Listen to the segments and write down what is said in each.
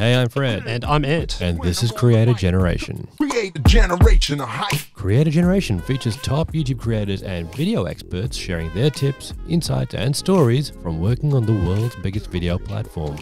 Hey, I'm Fred. And I'm Ant. And this is Creator Generation. Create a generation of hype. Creator Generation features top YouTube creators and video experts sharing their tips, insights, and stories from working on the world's biggest video platform.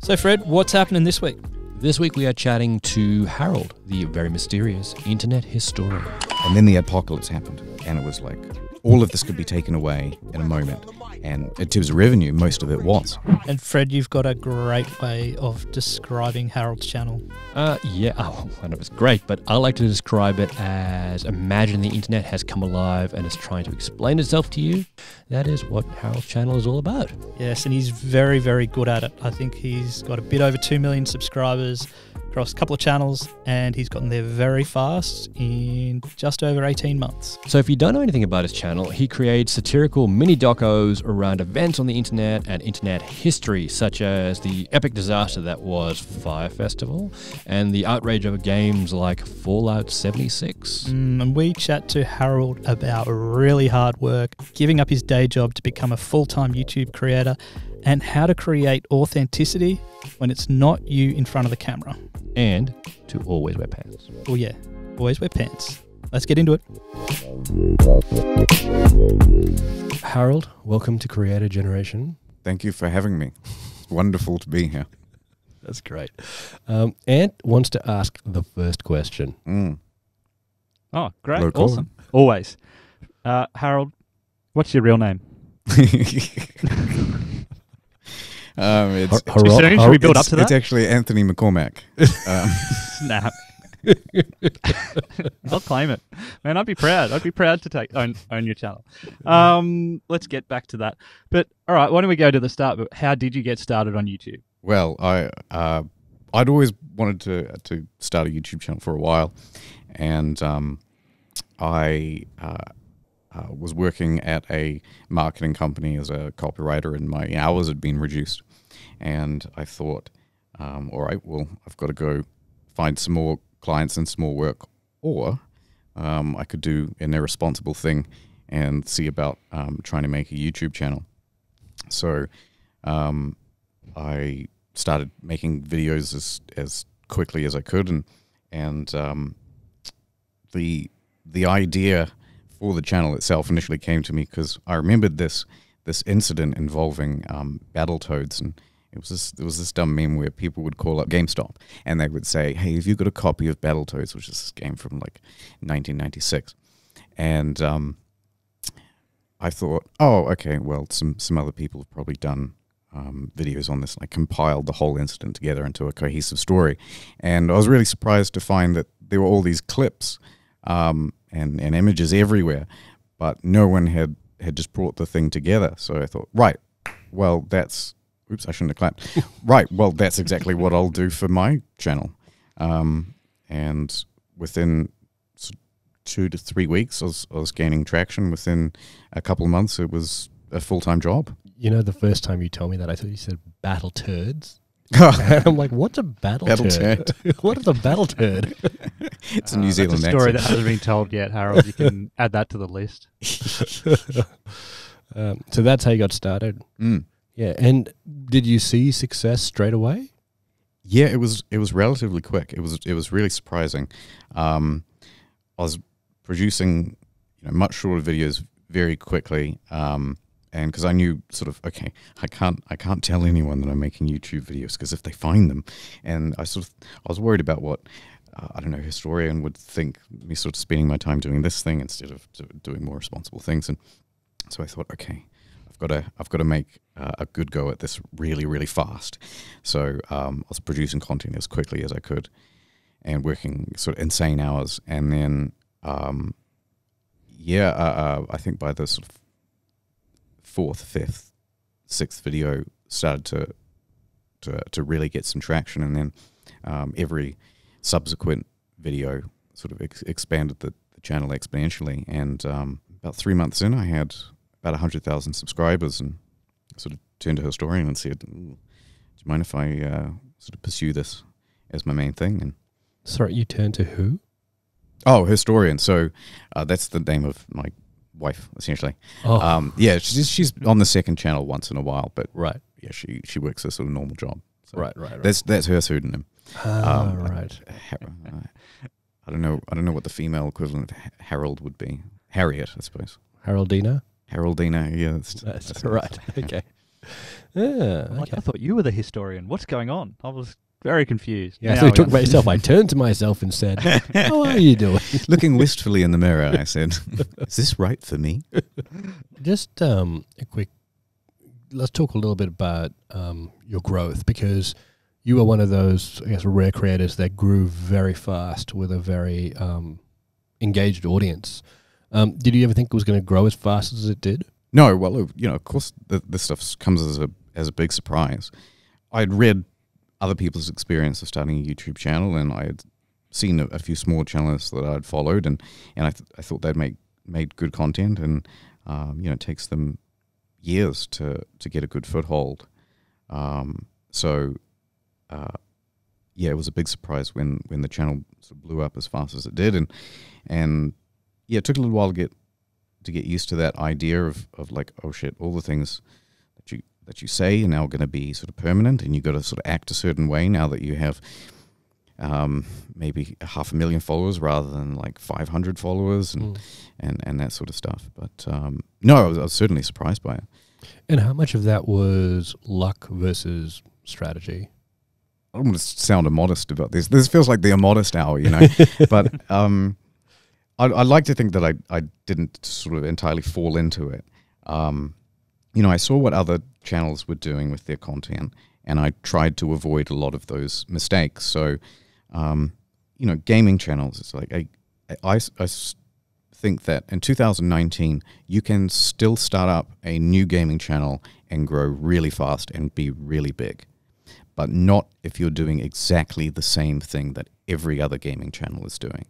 So, Fred, what's happening this week? This week we are chatting to Harold, the very mysterious internet historian. And then the apocalypse happened, and it was like all of this could be taken away in a moment. And in terms of revenue, most of it was. And Fred, you've got a great way of describing Harold's channel. I know it's great, but I like to describe it as imagine the internet has come alive and is trying to explain itself to you. That is what Harold's channel is all about. Yes, and he's very, very good at it. I think he's got a bit over 2 million subscribers across a couple of channels, and he's gotten there very fast in just over 18 months. So if you don't know anything about his channel, he creates satirical mini docos around events on the internet and internet history, such as the epic disaster that was Fire Festival and the outrage over games like Fallout 76. And we chat to Harold about really hard work, giving up his day job to become a full-time YouTube creator, and how to create authenticity when it's not you in front of the camera. And to always wear pants. Oh yeah, always wear pants. Let's get into it. Harold, welcome to Creator Generation. Thank you for having me. It's wonderful to be here. That's great. Ant wants to ask the first question. Oh, great. Hello, awesome. Always. Harold, what's your real name? Should we build up to that? It's actually Anthony McCormack. Snap. I'll claim it. Man, I'd be proud. I'd be proud to own your channel. Let's get back to that. But all right, why don't we go to the start? But how did you get started on YouTube? Well, I'd always wanted to start a YouTube channel for a while, and I was working at a marketing company as a copywriter, and my hours had been reduced. And I thought, all right, well, I've got to go find some more clients and some more work, or I could do an irresponsible thing and see about trying to make a YouTube channel. So I started making videos as quickly as I could, and the idea for the channel itself initially came to me because I remembered this incident involving Battletoads, and it was this dumb meme where people would call up GameStop and they would say, "Hey, have you got a copy of Battletoads?" which is this game from like 1996, and I thought, oh, okay, well, some other people have probably done videos on this, and I compiled the whole incident together into a cohesive story, and I was really surprised to find that there were all these clips and images everywhere, but no one had just brought the thing together. So I thought, right, well, oops, I shouldn't have clapped. Right, well, that's exactly what I'll do for my channel. And within 2 to 3 weeks, I was gaining traction. Within a couple of months, it was a full-time job. You know, the first time you told me that, I thought you said battle turds. And I'm like, what's a battle turd? What is a battle turd? It's a New Zealand That's a story accent. that hasn't been told yet, Harold. You can add that to the list. So that's how you got started. Yeah, and did you see success straight away? Yeah, it was relatively quick. It was really surprising. I was producing much shorter videos very quickly, and because I knew sort of, okay, I can't tell anyone that I'm making YouTube videos because if they find them, and I was worried about what I don't know, historian would think me sort of spending my time doing this thing instead of doing more responsible things, and so I thought, okay, I've got to make a good go at this really, really fast. So I was producing content as quickly as I could and working sort of insane hours. And then, I think by the sort of 4th, 5th, 6th video started to really get some traction. And then every subsequent video sort of expanded the channel exponentially. And about 3 months in, I had about 100,000 subscribers, and sort of turned to a historian and said, "Do you mind if I sort of pursue this as my main thing?" And sorry, you turned to who? Oh, historian. So that's the name of my wife, essentially. Yeah, she's on the second channel once in a while, but right, yeah, she works a sort of normal job. So So Right. That's her pseudonym. Right. I don't know what the female equivalent of Harold would be. Harriet, I suppose. Haroldina. Haroldina, yeah. That's right. Okay. Yeah. Like, Okay. I thought you were the historian. What's going on? I was very confused. Yeah, Now so I we took understand. myself. I turned to myself and said, "How are you doing?" Looking wistfully in the mirror, I said, "Is this right for me?" Just a quick. Let's talk a little bit about your growth, because you were one of those, I guess, rare creators that grew very fast with a very engaged audience. Did you ever think it was going to grow as fast as it did? No, well, of course, this stuff comes as a big surprise. I'd read other people's experience of starting a YouTube channel, and I had seen a few small channels that I'd followed, and I thought they'd made good content, and it takes them years to get a good foothold. It was a big surprise when the channel sort of blew up as fast as it did, and it took a little while to get used to that idea of like, oh shit, all the things that you say are now going to be sort of permanent, and you got to sort of act a certain way now that you have maybe 500,000 followers rather than like 500 followers and that sort of stuff. But no, I was certainly surprised by it. And how much of that was luck versus strategy? I don't want to sound immodest about this. This feels like the immodest hour, but I like to think that I didn't sort of entirely fall into it. I saw what other channels were doing with their content, and I tried to avoid a lot of those mistakes. So, gaming channels, it's like I think that in 2019, you can still start up a new gaming channel and grow really fast and be really big, but not if you're doing exactly the same thing that every other gaming channel is doing.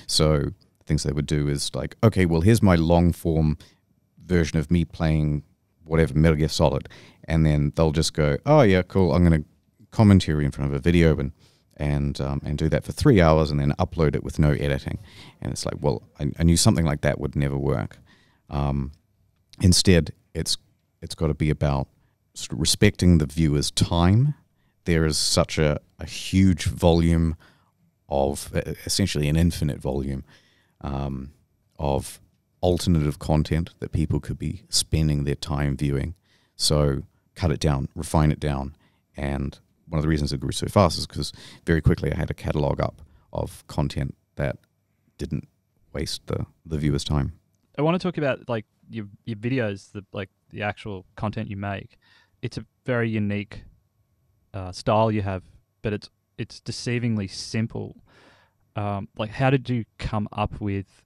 So things they would do is like, okay, well, here's my long form version of me playing whatever, Metal Gear Solid, and then they'll just go, oh yeah, cool, I'm going to commentary in front of a video and do that for 3 hours and then upload it with no editing. And it's like, well, I knew something like that would never work. Instead, it's got to be about sort of respecting the viewer's time. There is such a huge volume of, essentially an infinite volume of alternative content that people could be spending their time viewing. So cut it down, refine it down. And one of the reasons it grew so fast is because very quickly I had a catalog up of content that didn't waste the viewer's time. I want to talk about like your videos, the actual content you make. It's a very unique style you have, but it's deceivingly simple. Like, how did you come up with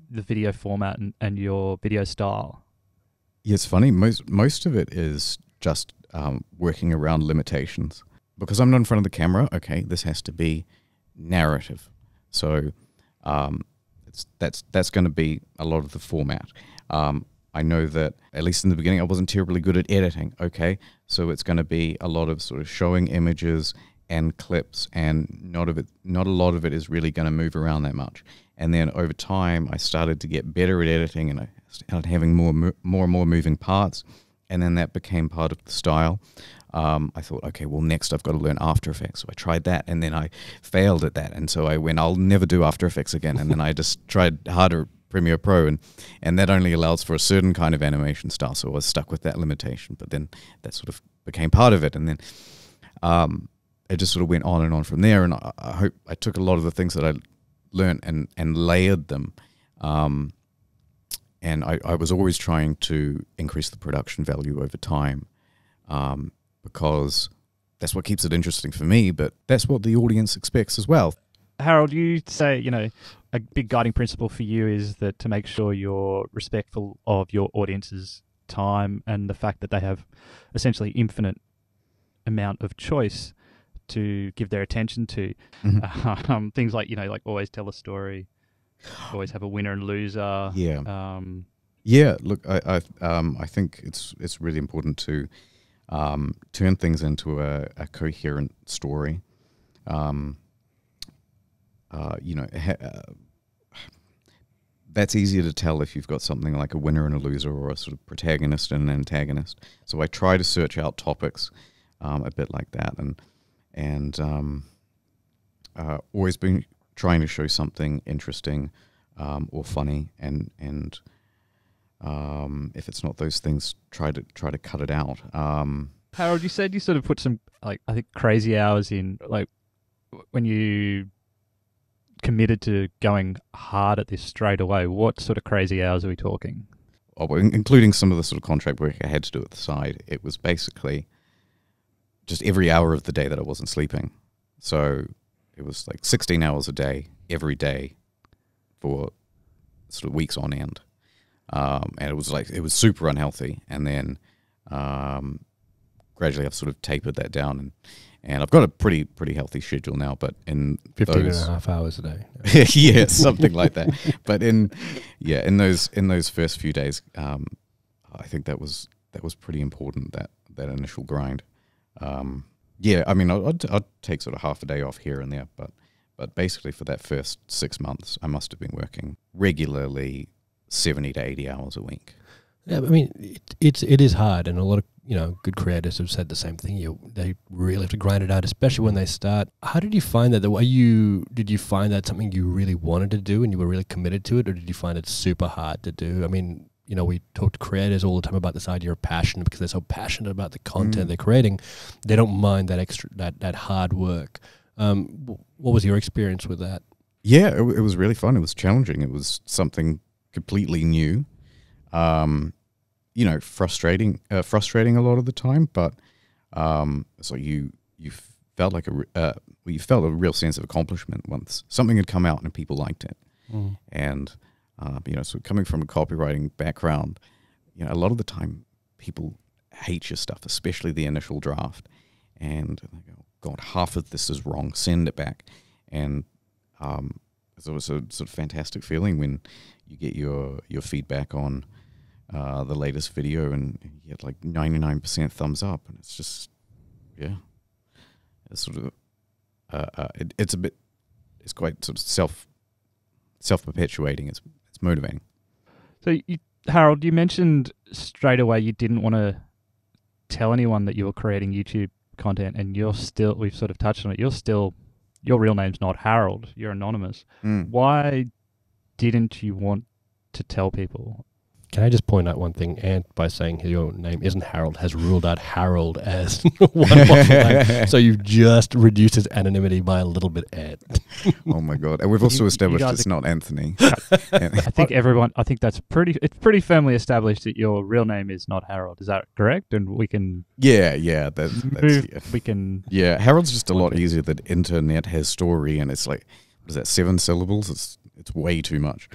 the video format and your video style? Yeah, it's funny. Most of it is just working around limitations. Because I'm not in front of the camera, okay, this has to be narrative. So that's going to be a lot of the format. I know that, at least in the beginning, I wasn't terribly good at editing, okay? So it's going to be a lot of sort of showing images and clips, and not a lot of it is really going to move around that much. And then over time, I started to get better at editing, and I started having more and more moving parts, and then that became part of the style. I thought, okay, well, next I've got to learn After Effects. So I tried that, and then I failed at that. And so I went, I'll never do After Effects again. And then I just tried harder Premiere Pro, and that only allows for a certain kind of animation style. So I was stuck with that limitation. But then that sort of became part of it. And then it just sort of went on and on from there. And I hope I took a lot of the things that I learned and layered them. And I was always trying to increase the production value over time. Because that's what keeps it interesting for me, but that's what the audience expects as well. Harold, you say, a big guiding principle for you is that to make sure you're respectful of your audience's time and the fact that they have essentially infinite amount of choice to give their attention to. Mm-hmm. Things like, like always tell a story, always have a winner and loser. Yeah. Yeah. Look, I think it's really important to turn things into a coherent story. That's easier to tell if you've got something like a winner and a loser, or a sort of protagonist and an antagonist. So I try to search out topics a bit like that, and always been trying to show something interesting or funny, and if it's not those things, try to cut it out. Harold, you said you sort of put some, like, I think crazy hours in, like when you committed to going hard at this straight away. What sort of crazy hours are we talking? Oh, well, including some of the sort of contract work I had to do at the side. It was basically just every hour of the day that I wasn't sleeping. So it was like 16 hours a day, every day, for sort of weeks on end. And it was super unhealthy. And then gradually I've sort of tapered that down, and I've got a pretty healthy schedule now. But in 15 and a half hours a day. yeah, something like that. But in those first few days, I think that was pretty important, that initial grind. Yeah, I mean, I'd take sort of half a day off here and there, but basically for that first 6 months, I must have been working regularly 70 to 80 hours a week. Yeah, I mean, it is hard, and a lot of good creators have said the same thing. They really have to grind it out, especially when they start. How did you find that? Did you find that something you really wanted to do and you were really committed to it, or did you find it super hard to do? I mean, we talk to creators all the time about this idea of passion, because they're so passionate about the content they're creating, they don't mind that extra that hard work. What was your experience with that? Yeah, it was really fun. It was challenging. It was something completely new. Frustrating a lot of the time, but so you felt like you felt a real sense of accomplishment once something had come out and people liked it. And so coming from a copywriting background, a lot of the time people hate your stuff, especially the initial draft, and they go, God, half of this is wrong, send it back. And it's always a sort of fantastic feeling when you get your feedback on the latest video and you get like 99% thumbs up, and it's just, yeah, it's sort of it's quite sort of self-perpetuating. It's motivating. So Harold, you mentioned straight away you didn't want to tell anyone that you were creating YouTube content, and we've sort of touched on it, your real name's not Harold, you're anonymous. Why didn't you want to tell people? Can I just point out one thing? Ant, by saying your name isn't Harold, has ruled out Harold as one possible name. So you've just reduced his anonymity by a little bit, Ant. Oh my God. And we've also established it's not Anthony. I think that's pretty firmly established that your real name is not Harold. Is that correct? And we can... Yeah. That's we can... Yeah, Harold's just a lot easier than internet has story, and it's like, what is that, 7 syllables? It's way too much.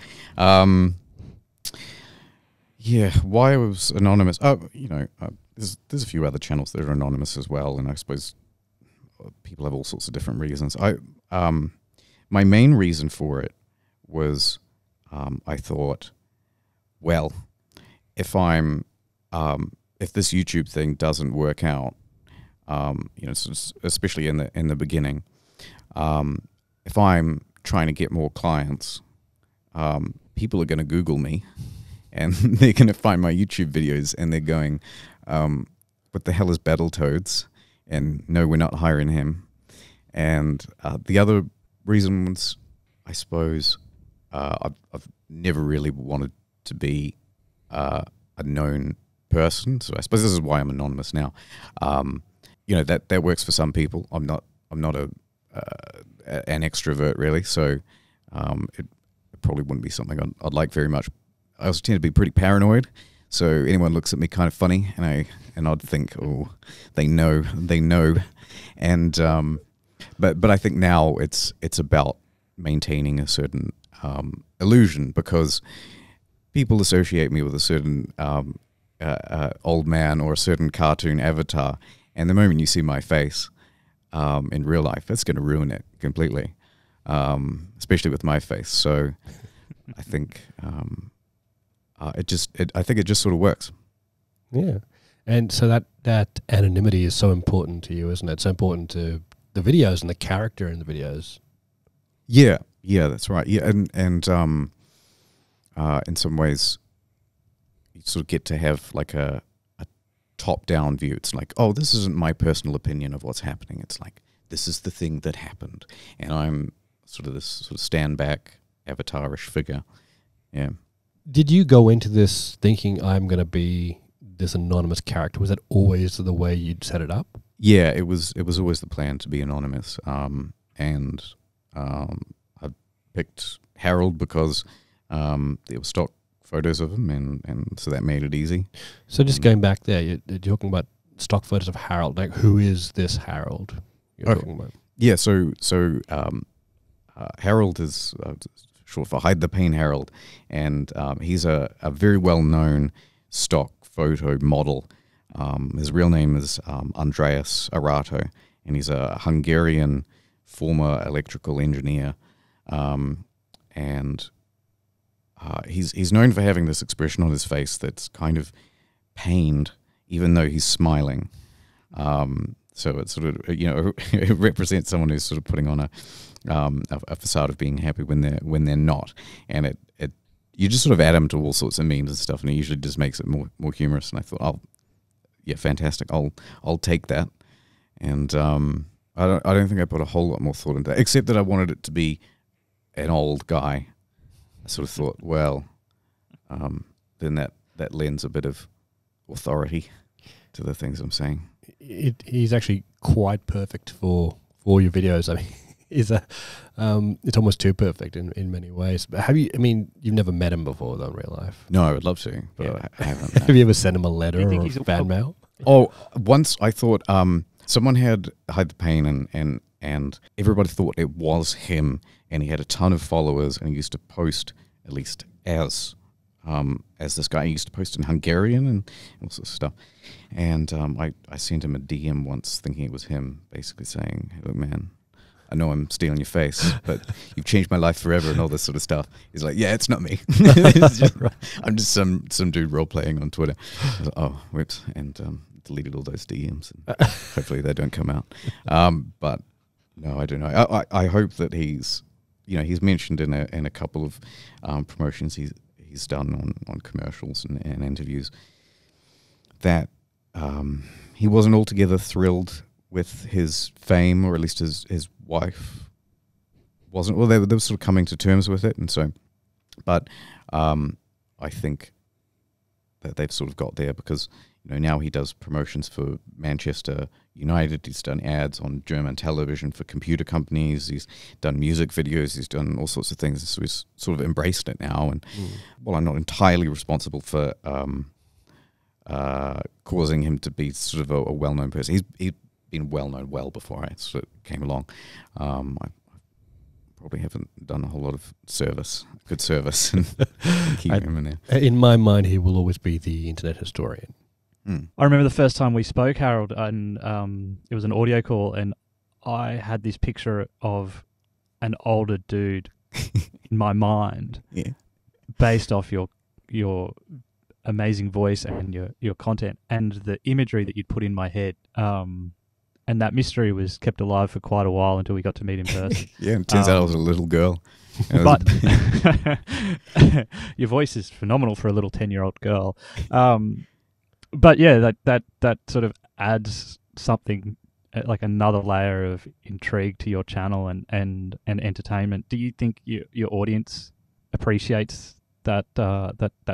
Yeah, why I was anonymous? There's a few other channels that are anonymous as well, and I suppose people have all sorts of different reasons. My main reason for it was I thought, well, if this YouTube thing doesn't work out, especially in the beginning, if I'm trying to get more clients, people are going to Google me. And they're going to find my YouTube videos, and they're going, what the hell is Battletoads? And no, we're not hiring him. And the other reason was, I suppose, I've never really wanted to be a known person. So I suppose this is why I'm anonymous now. That works for some people. I'm not an extrovert really, so it probably wouldn't be something I'd like very much. I also tend to be pretty paranoid, so anyone looks at me kind of funny, and I'd think, oh, they know, and but I think now it's about maintaining a certain illusion, because people associate me with a certain old man or a certain cartoon avatar, and the moment you see my face in real life, that's going to ruin it completely, especially with my face. So I think. I think it just sort of works. Yeah. And so that anonymity is so important to you, isn't it? So important to the videos and the character in the videos. Yeah, that's right. Yeah, and in some ways, you sort of get to have like a top-down view. It's like, oh, this isn't my personal opinion of what's happening. It's like, this is the thing that happened, and I'm sort of this sort of stand back avatarish figure. Yeah. Did you go into this thinking I'm going to be this anonymous character? Was that always the way you'd set it up? Yeah, it was always the plan to be anonymous. And I picked Harold because there were stock photos of him, and so that made it easy. So just going back there, you're talking about stock photos of Harold. Like, who is this Harold you're talking about? Yeah, so Harold is short for Hide the Pain Harold, and he's a very well-known stock photo model. His real name is Andreas Arato, and he's a Hungarian former electrical engineer, and he's known for having this expression on his face that's kind of pained, even though he's smiling. So it's sort of, it represents someone who's sort of putting on a facade of being happy when they're not, and it you just sort of add him to all sorts of memes and stuff, and it usually just makes it more humorous. And I thought, oh, yeah, fantastic. I'll take that. And I don't think I put a whole lot more thought into that, except that I wanted it to be an old guy. I sort of thought, well, then that lends a bit of authority to the things I'm saying. He's actually quite perfect for your videos. I mean, it's almost too perfect in many ways. But you've never met him before though in real life? No, I would love to, but Yeah. I haven't. Have you ever sent him a letter or fan mail? Oh, once I thought someone had Hide the Pain, and everybody thought it was him, and he had a ton of followers, and he used to post, at least as this guy, he used to post in Hungarian and all sorts of stuff. And I sent him a DM once thinking it was him, basically saying, "Look, man, I know I'm stealing your face, but you've changed my life forever," and all this sort of stuff. He's like, "Yeah, it's not me. I'm just some dude role playing on Twitter." I was like, "Oh, whoops," and deleted all those DMs, and hopefully they don't come out. But no, I don't know. I hope that he's mentioned in a couple of promotions he's done on commercials and interviews that he wasn't altogether thrilled with his fame, or at least his wife wasn't. Well, they were sort of coming to terms with it, and so, but I think that they've sort of got there because now he does promotions for Manchester United. He's done ads on German television for computer companies. He's done music videos. He's done all sorts of things. So he's sort of embraced it now. And while I'm not entirely responsible for causing him to be sort of a well-known person, he's been well-known well before I sort of came along. I probably haven't done a whole lot of good service, and keeping him in there. In my mind, he will always be the internet historian. I remember the first time we spoke, Harold, and it was an audio call, and I had this picture of an older dude in my mind, based off your amazing voice and your content and the imagery that you'd put in my head. And that mystery was kept alive for quite a while until we got to meet in person. Yeah, and it turns out I was a little girl. But your voice is phenomenal for a little 10-year-old girl. But yeah, that sort of adds something, like another layer of intrigue to your channel and entertainment. Do you think your audience appreciates that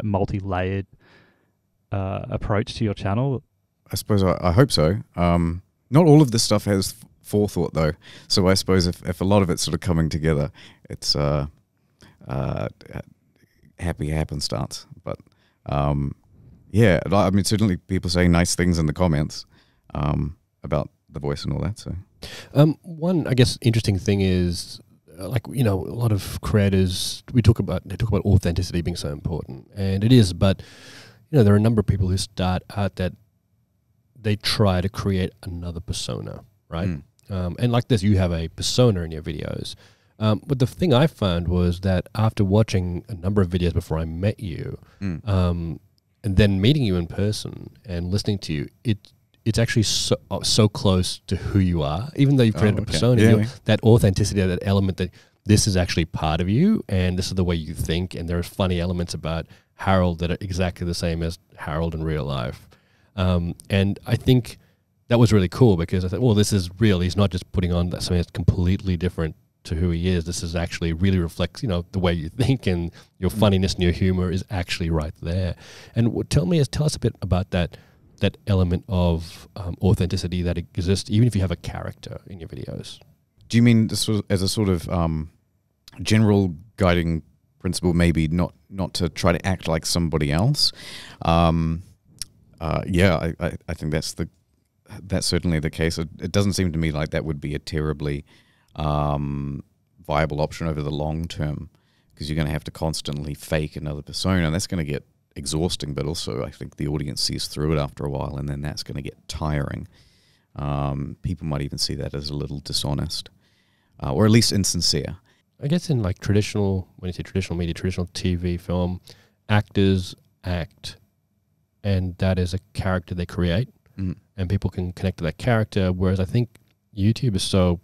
multi-layered approach to your channel? I suppose I hope so. Not all of this stuff has forethought though, so I suppose if a lot of it's sort of coming together, it's happy happenstance. But yeah, I mean, certainly people say nice things in the comments about the voice and all that. So one, I guess, interesting thing is, a lot of creators, they talk about authenticity being so important, and it is, but there are a number of people who start out that they try to create another persona, right? And like this, you have a persona in your videos. But the thing I found was that after watching a number of videos before I met you, and then meeting you in person and listening to you, it's actually so close to who you are, even though you've created a persona. That authenticity, that element that this is actually part of you, and this is the way you think, and there are funny elements about Harold that are exactly the same as Harold in real life. And I think that was really cool because I thought, well, this is real. He's not just putting on something that's completely different to who he is. This is actually really reflects, you know, the way you think, and your funniness and your humor is actually right there. And tell us a bit about that element of authenticity that exists, even if you have a character in your videos. Do you mean this as a sort of general guiding principle? Maybe not to try to act like somebody else. I think that's certainly the case. It doesn't seem to me like that would be a terribly viable option over the long term, because you're going to have to constantly fake another persona, and that's going to get exhausting, but also I think the audience sees through it after a while, and then that's going to get tiring. People might even see that as a little dishonest, or at least insincere. I guess in like traditional, when you say traditional media, traditional TV, film, actors act, and that is a character they create, and people can connect to that character, whereas I think YouTube is so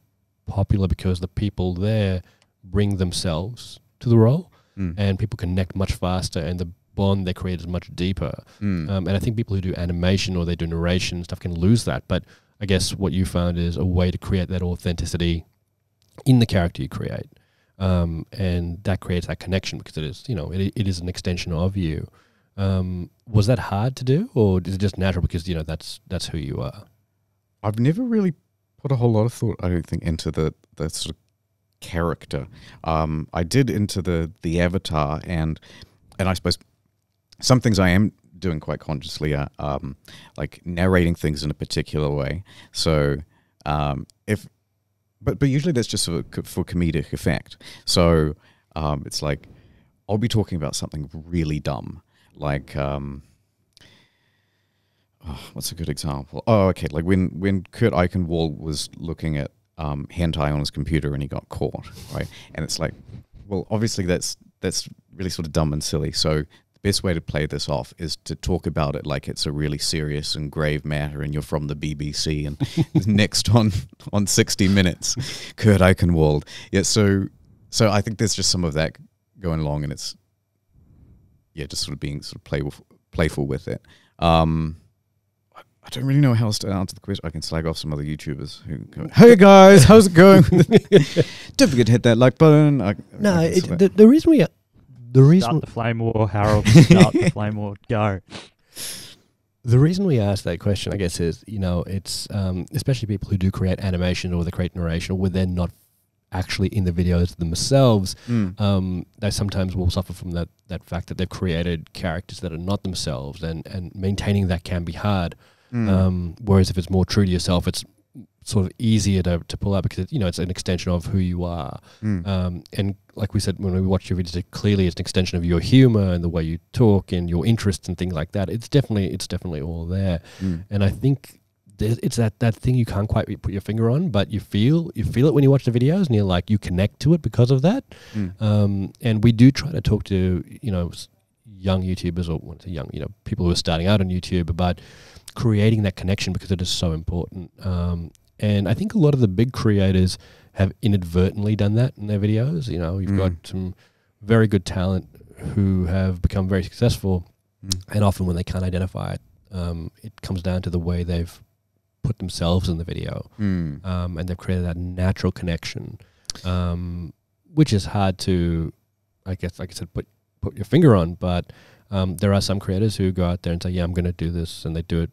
popular because the people there bring themselves to the role, and people connect much faster, and the bond they create is much deeper. And I think people who do animation or they do narration and stuff can lose that. But I guess what you found is a way to create that authenticity in the character you create. And that creates that connection because it is, you know, it is an extension of you. Was that hard to do, or is it just natural because, you know, that's who you are? I've never really put a whole lot of thought, I don't think, into the sort of character. I did into the avatar, and I suppose some things I am doing quite consciously are like narrating things in a particular way. So but usually that's just for comedic effect. So it's like I'll be talking about something really dumb, like what's a good example? Oh, okay, like when Kurt Eichenwald was looking at hentai on his computer and he got caught, right? And it's like, well, obviously that's really sort of dumb and silly. So the best way to play this off is to talk about it like it's a really serious and grave matter, and you're from the BBC, and next on 60 Minutes, Kurt Eichenwald. Yeah, so I think there's just some of that going along, and it's just sort of being sort of playful with it. I don't really know how else to answer the question. I can slag off some other YouTubers who go, "Hey guys, how's it going? Don't forget to hit that like button." The reason Start the flame war, Harold. Start the flame war. Go. The reason we ask that question, I guess, is, you know, it's especially people who do create animation or they create narration where they're not actually in the videos themselves. They sometimes will suffer from that fact that they've created characters that are not themselves, and maintaining that can be hard. Whereas if it's more true to yourself, it's sort of easier to pull out because, you know, it's an extension of who you are. And like we said, when we watch your videos, clearly it's an extension of your humor and the way you talk and your interests and things like that. It's definitely all there. And I think it's that thing you can't quite put your finger on, but you feel it when you watch the videos, and you're like, you connect to it because of that. And we do try to talk to, you know, young YouTubers, or when I say young, you know, people who are starting out on YouTube, about creating that connection because it is so important. And I think a lot of the big creators have inadvertently done that in their videos. You know, you've got some very good talent who have become very successful, and often when they can't identify it, it comes down to the way they've put themselves in the video, and they've created that natural connection, which is hard to, I guess, like I said, put your finger on. But there are some creators who go out there and say, "Yeah, I'm going to do this," and they do it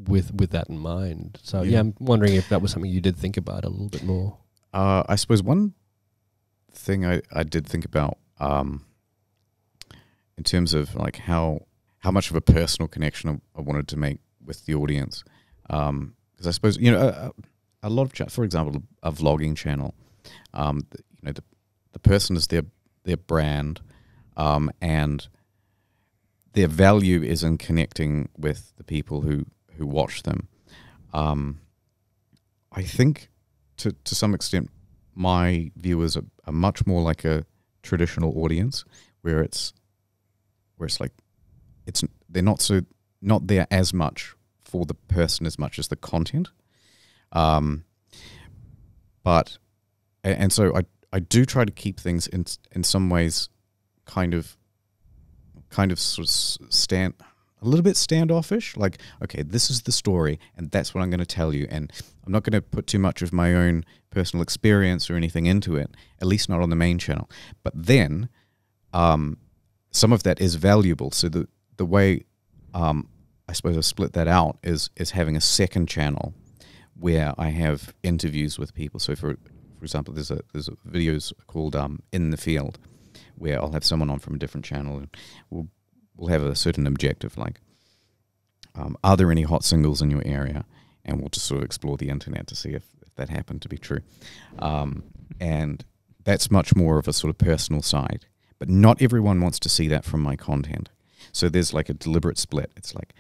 with that in mind. So yeah, I'm wondering if that was something you did think about a little bit more. I suppose one thing I did think about in terms of like how much of a personal connection I wanted to make with the audience, because I suppose, you know, a lot of for example, a vlogging channel, you know, the person is their brand, and their value is in connecting with the people who watch them. I think to some extent my viewers are much more like a traditional audience, where it's like they're not there as much for the person as much as the content. But so I do try to keep things in some ways kind of sort of a little bit standoffish. Like, okay, this is the story, and that's what I'm going to tell you, and I'm not going to put too much of my own personal experience or anything into it, at least not on the main channel. But then, some of that is valuable. So the way I suppose I've split that out is having a second channel where I have interviews with people. So for example, there's a videos called In the Field, where I'll have someone on from a different channel, and we'll have a certain objective, like, are there any hot singles in your area? And we'll just sort of explore the internet to see if that happened to be true. And that's much more of a sort of personal side. But not everyone wants to see that from my content. So there's like a deliberate split. It's like,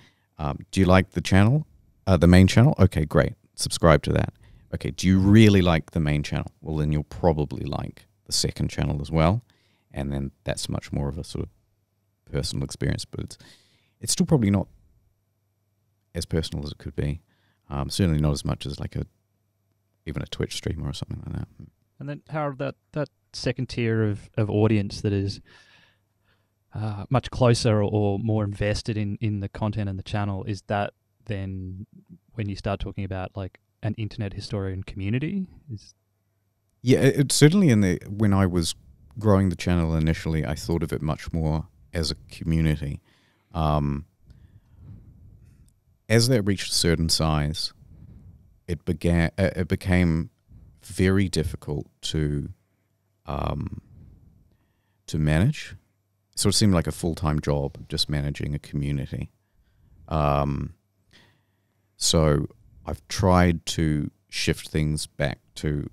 do you like the channel, the main channel? Okay, great. Subscribe to that. Okay, do you really like the main channel? Well, then you'll probably like the second channel as well. And then that's much more of a sort of personal experience, but it's still probably not as personal as it could be. Certainly not as much as like even a Twitch streamer or something like that. And then how that second tier of audience that is much closer or more invested in the content and the channel, is that then when you start talking about like an internet historian community? Yeah, it's certainly when I was growing the channel initially, I thought of it much more as a community. As that reached a certain size, it became very difficult to manage. It sort of seemed like a full-time job, just managing a community. So I've tried to shift things back to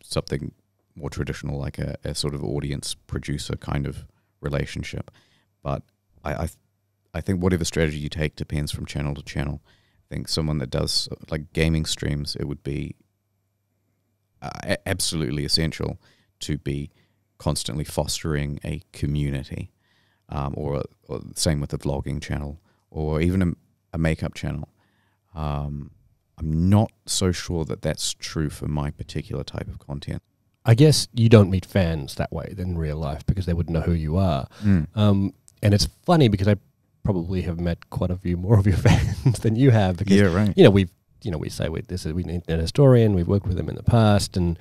something more traditional, like a sort of audience producer kind of relationship. But I think whatever strategy you take depends from channel to channel. I think someone that does like gaming streams, it would be absolutely essential to be constantly fostering a community, or same with a vlogging channel, or even a makeup channel. I'm not so sure that that's true for my particular type of content. I guess you don't meet fans that way in real life because they wouldn't know who you are. And it's funny because I probably have met quite a few more of your fans than you have. Because, yeah, right. We say we're an internet historian. We've worked with them in the past, and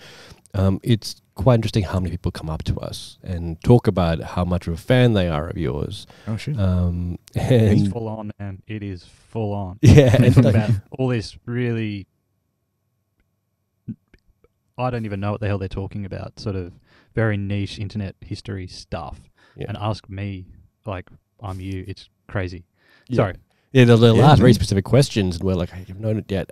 it's quite interesting how many people come up to us and talk about how much of a fan they are of yours. Oh, shit. It's full on, and it is full on. Yeah, and about all this really, I don't even know what the hell they're talking about, sort of very niche internet history stuff. Yeah. And ask me like I'm you. It's crazy. Yeah. Sorry. Yeah, they'll ask very specific questions, and we're like, I've known it yet.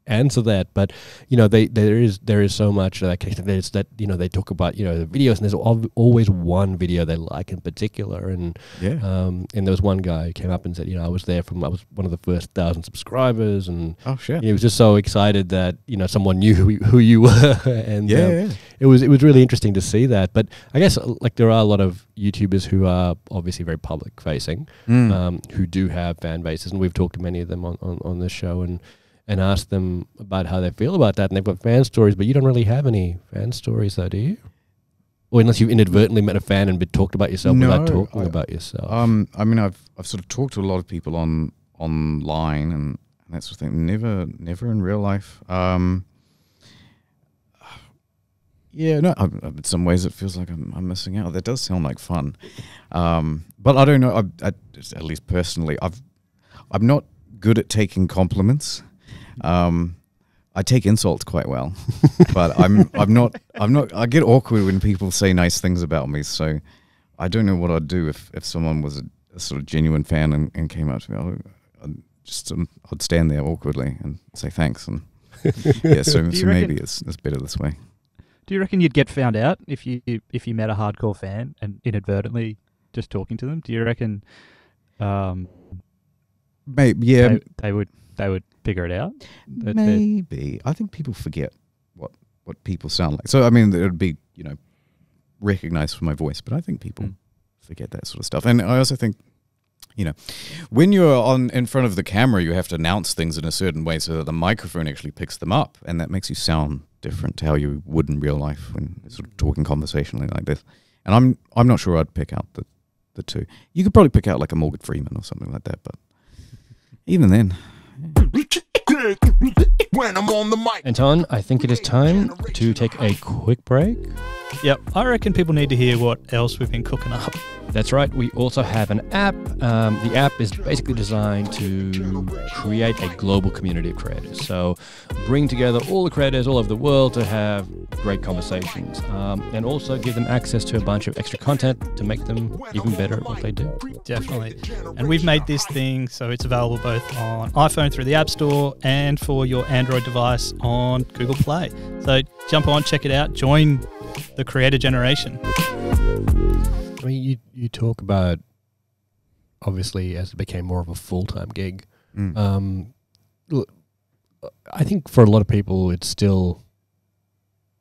Answer that, but there is so much that there's that they talk about the videos, and there's always one video they like in particular, and and there was one guy who came up and said, I was one of the first 1,000 subscribers, and oh shit, he was just so excited that someone knew who you were, and it was really interesting to see that. But I guess like there are a lot of YouTubers who are obviously very public facing, who do have fan bases, and we've talked to many of them on this show, and ask them about how they feel about that, and they've got fan stories, but you don't really have any fan stories, though, do you? Or unless you've inadvertently met a fan and talked about yourself without talking about yourself. I mean, I've sort of talked to a lot of people online and that sort of thing. Never in real life. In some ways it feels like I'm missing out. That does sound like fun, but I don't know. At least personally, I'm not good at taking compliments. I take insults quite well, but I'm not. I get awkward when people say nice things about me. So I don't know what I'd do if someone was a sort of genuine fan and came up to me. I'd stand there awkwardly and say thanks. And so maybe it's better this way. Do you reckon you'd get found out if you met a hardcore fan and inadvertently just talking to them? Do you reckon? Maybe, yeah, they would figure it out. Maybe. I think people forget what people sound like. So I mean, it would be recognized for my voice, but I think people forget that sort of stuff. And I also think when you're in front of the camera, you have to announce things in a certain way so that the microphone actually picks them up, and that makes you sound different to how you would in real life when you're sort of talking conversationally like this. And I'm not sure I'd pick out the the two. You could probably pick out like a Morgan Freeman or something like that, but even then. When I'm on the mic. Anton, I think it is time to take a quick break. Yep, I reckon people need to hear what else we've been cooking up. That's right. We also have an app. The app is basically designed to create a global community of creators. So bring together all the creators all over the world to have great conversations, and also give them access to a bunch of extra content to make them even better at what they do. Definitely. And we've made this thing so it's available both on iPhone through the App Store and for your Android device on Google Play. So jump on, check it out, join the creator generation. I mean, you talk about, obviously, as it became more of a full-time gig. Look, I think for a lot of people, it's still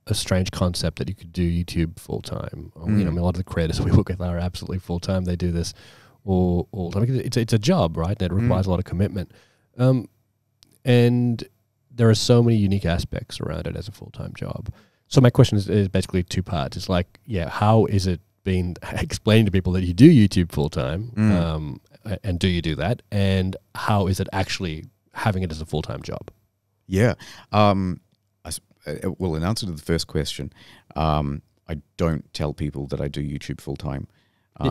a strange concept that you could do YouTube full-time. You know, I mean, a lot of the creators we work with are absolutely full-time. They do this all the time. It's a job, right? That requires a lot of commitment. And there are so many unique aspects around it as a full-time job. So my question is basically two parts. It's like, how is it being explaining to people that you do YouTube full-time, and do you do that? And how is it actually having it as a full-time job? Yeah. Well, in answer to the first question, I don't tell people that I do YouTube full-time.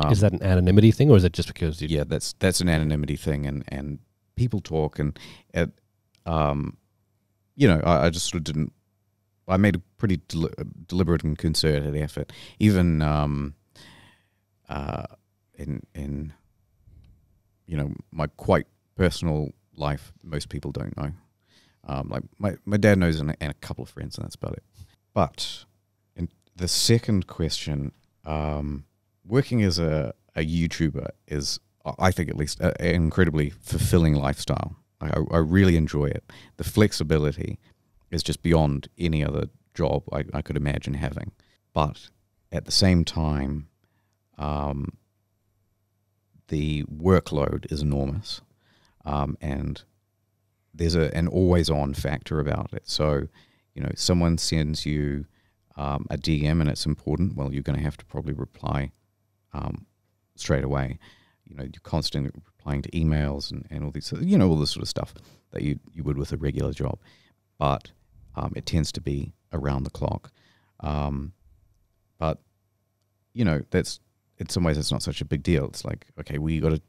Is that an anonymity thing, or is it just because you... Yeah, that's an anonymity thing, and people talk, and it, you know, I just sort of didn't. I made a pretty deliberate and concerted effort, even in you know, my quite personal life. Most people don't know. Like my dad knows, and a couple of friends, and that's about it. But in the second question, working as a YouTuber is, I think at least, an incredibly fulfilling lifestyle. I really enjoy it. The flexibility is just beyond any other job I could imagine having. But at the same time, the workload is enormous, and there's an always-on factor about it. So, you know, someone sends you a DM and it's important, well, you're going to have to probably reply straight away. You know, you're constantly replying to emails and all these, you know, all this sort of stuff that you would with a regular job. But it tends to be around the clock. But, you know, that's, in some ways, it's not such a big deal. It's like, okay, well, you got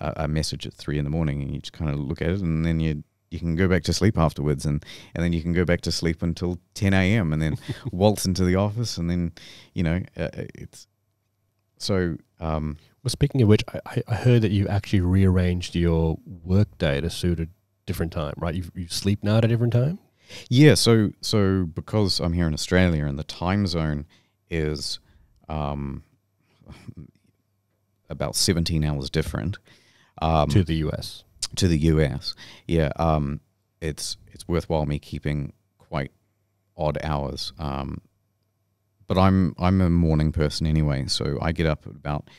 a message at 3 a.m, and you just kind of look at it, and then you can go back to sleep afterwards, and then you can go back to sleep until 10 a.m, and then waltz into the office, and then, you know, it's so... Well, speaking of which, I heard that you actually rearranged your work day to suit a different time, right? You sleep now at a different time? Yeah, so because I'm here in Australia and the time zone is about 17 hours different. To the US. To the US, yeah. It's worthwhile me keeping quite odd hours. But I'm a morning person anyway, so I get up at about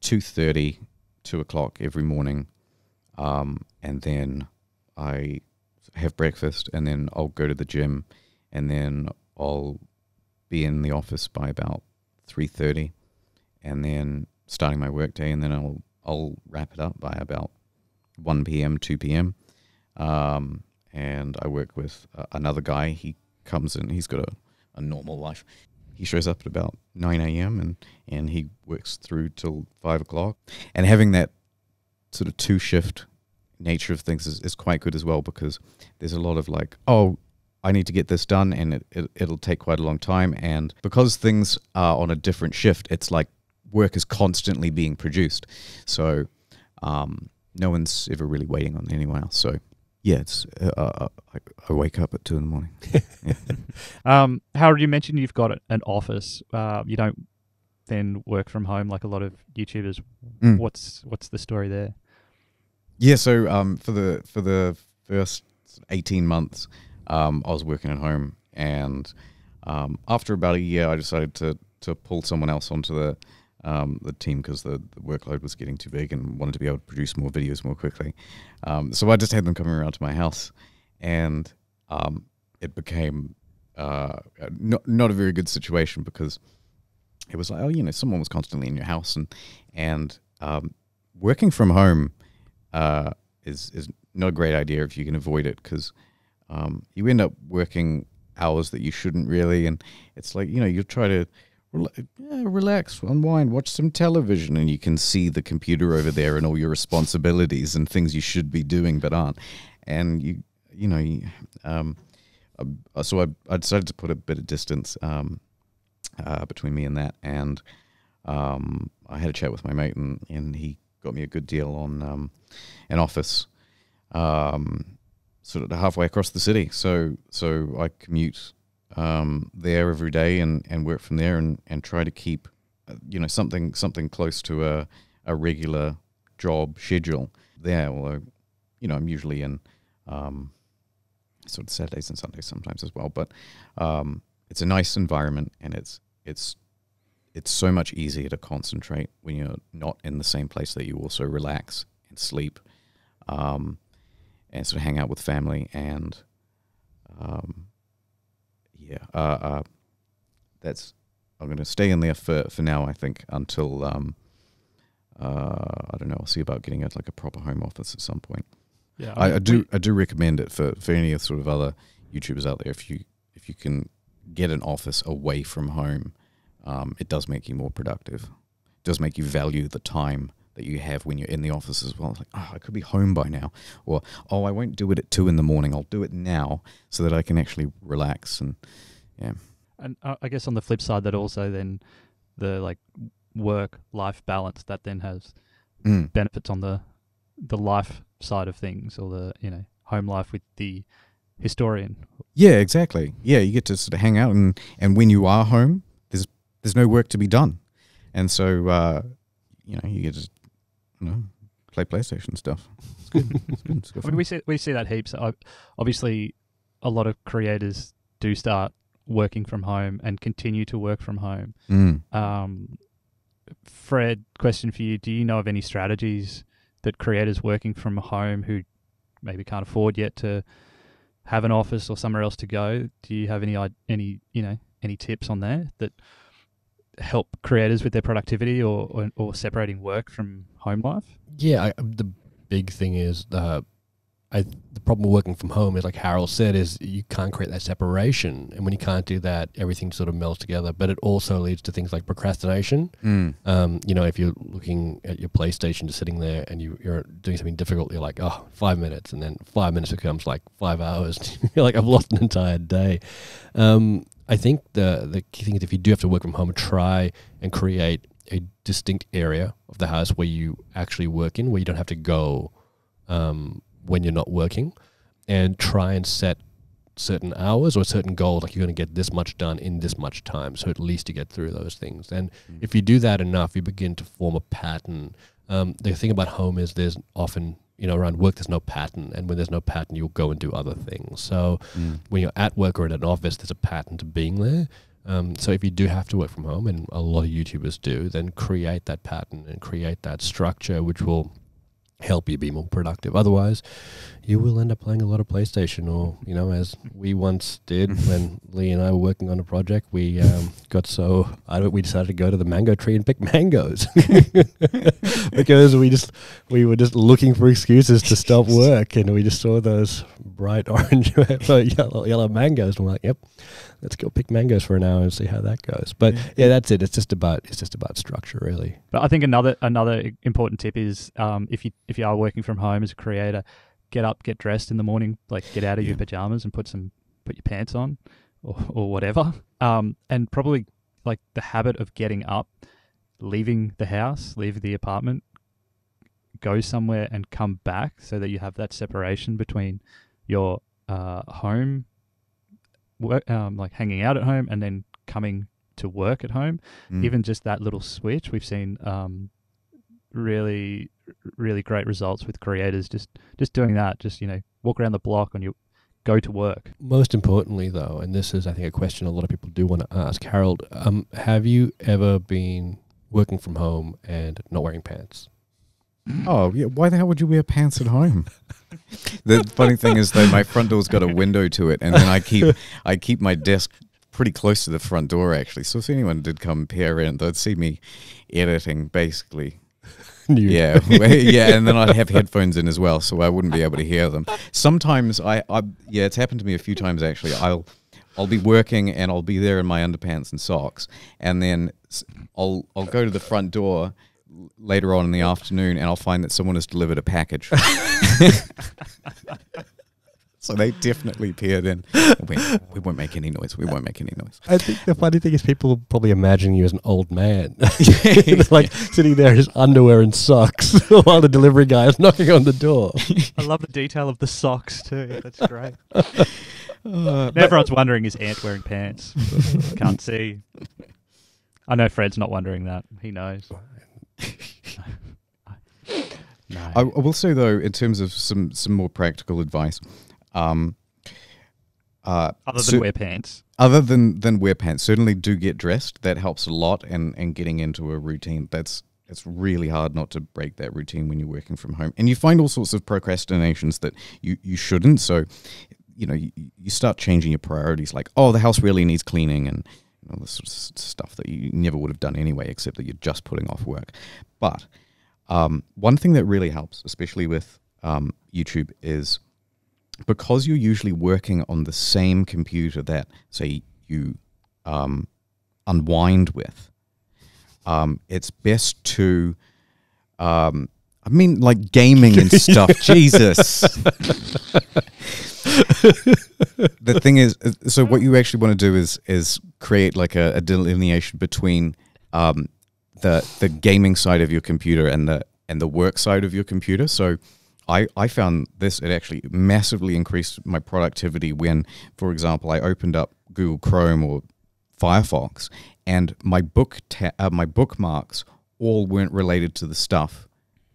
2:30, 2 o'clock every morning, and then I have breakfast, and then I'll go to the gym, and then I'll be in the office by about 3:30, and then starting my work day, and then I'll wrap it up by about 1 p.m., 2 p.m. And I work with another guy. He comes in, he's got a normal life. He shows up at about 9 a.m. and he works through till 5 o'clock. And having that sort of two-shift nature of things is quite good as well, because there's a lot of like, oh, I need to get this done, and it'll take quite a long time. And because things are on a different shift, it's like work is constantly being produced. So no one's ever really waiting on anyone else. So yeah, it's I wake up at 2 in the morning. Yeah. Howard, you mentioned you've got an office. You don't then work from home like a lot of YouTubers. What's the story there? Yeah, so for the first 18 months, I was working at home, and after about a year, I decided to pull someone else onto the team, because the workload was getting too big and wanted to be able to produce more videos more quickly. So I just had them coming around to my house, and it became not a very good situation, because it was like, oh, someone was constantly in your house, and working from home is not a great idea if you can avoid it, because you end up working hours that you shouldn't really, and it's like, you try to relax, unwind, watch some television, and you can see the computer over there and all your responsibilities and things you should be doing but aren't, and so I decided to put a bit of distance between me and that, and I had a chat with my mate, and he got me a good deal on an office sort of halfway across the city, so I commute there every day and work from there, and try to keep something close to a regular job schedule there, although I'm usually in sort of Saturdays and Sundays sometimes as well, but it's a nice environment, and it's so much easier to concentrate when you're not in the same place that you also relax and sleep, and sort of hang out with family, and I'm going to stay in there for now, I think, until I don't know, I'll see about getting like a proper home office at some point. Yeah, I do recommend it for any sort of other YouTubers out there. If you can get an office away from home, it does make you more productive. It does make you value the time that you have when you're in the office as well. It's like, I could be home by now, or I won't do it at 2 a.m. I'll do it now so that I can actually relax, and yeah. And I guess on the flip side, that also then the like work-life balance that then has benefits on the life side of things, or the home life with the historian. Yeah, exactly. Yeah, you get to sort of hang out, and when you are home, there's no work to be done, and so you get to play PlayStation stuff. It's good. It's good I mean, we see that heaps. Obviously, a lot of creators do start working from home and continue to work from home. Fred, question for you: do you know of any strategies that creators working from home who maybe can't afford yet to have an office or somewhere else to go? Do you have any tips on there that help creators with their productivity or separating work from home life? Yeah, the big thing is the problem with working from home is, like Harold said, is you can't create that separation, and when you can't do that, everything sort of melts together. But it also leads to things like procrastination. If you're looking at your PlayStation, just sitting there, and you're doing something difficult, you're like, 5 minutes, and then 5 minutes becomes like 5 hours. You're like, I've lost an entire day. I think the key thing is, if you do have to work from home, try and create a distinct area of the house where you actually work in, where you don't have to go when you're not working, and try and set certain hours or certain goals, like you're going to get this much done in this much time, so at least you get through those things. And if you do that enough, you begin to form a pattern. The thing about home is there's often, around work, there's no pattern, and when there's no pattern, you'll go and do other things. So when you're at work or in an office, there's a pattern to being there. So if you do have to work from home, and a lot of YouTubers do, then create that pattern and create that structure, which will help you be more productive. Otherwise, you will end up playing a lot of PlayStation, or as we once did when Lee and I were working on a project. We got so we decided to go to the mango tree and pick mangoes because we were just looking for excuses to stop work, and we just saw those bright orange, yellow mangoes, and we're like, "Yep, let's go pick mangoes for an hour and see how that goes." But yeah, that's it. It's just about structure, really. But I think another important tip is if you are working from home as a creator, get up, get dressed in the morning, like get out of your pajamas and put your pants on or whatever. And probably like the habit of getting up, leaving the house, leave the apartment, go somewhere and come back, so that you have that separation between your home work, like hanging out at home, and then coming to work at home. Even just that little switch, we've seen really, really great results with creators just doing that. Just walk around the block and you go to work. Most importantly, though, and this is, I think, a question a lot of people do want to ask, Harold, have you ever been working from home and not wearing pants? Oh, yeah. Why the hell would you wear pants at home? The funny thing is, though, my front door's got a window to it, and then I keep my desk pretty close to the front door, actually. So if anyone did come peer in, they'd see me editing, basically. Yeah, yeah, and then I'd have headphones in as well, so I wouldn't be able to hear them. Sometimes yeah, it's happened to me a few times, actually. I'll be working and I'll be there in my underpants and socks, and then I'll go to the front door later on in the afternoon, and I'll find that someone has delivered a package. So they definitely peered in. We won't make any noise. We won't make any noise. I think the funny thing is people probably imagine you as an old man. Like sitting there in his underwear and socks while the delivery guy is knocking on the door. I love the detail of the socks too. That's great. Everyone's wondering, is Ant wearing pants? Can't see. I know Fred's not wondering that. He knows. No. I will say, though, in terms of some more practical advice, other than wear pants. Other than wear pants, certainly do get dressed. That helps a lot, and getting into a routine. It's really hard not to break that routine when you're working from home. And you find all sorts of procrastinations that you shouldn't. So, you start changing your priorities, like, oh, the house really needs cleaning, and all this sort of stuff that you never would have done anyway, except that you're just putting off work. But one thing that really helps, especially with YouTube, is because you're usually working on the same computer that, say, you unwind with, it's best to, like gaming and stuff. Jesus. The thing is, so what you actually want to do is create like a delineation between the gaming side of your computer and the work side of your computer. So I found this, it actually massively increased my productivity when, for example, I opened up Google Chrome or Firefox, and my bookmarks all weren't related to the stuff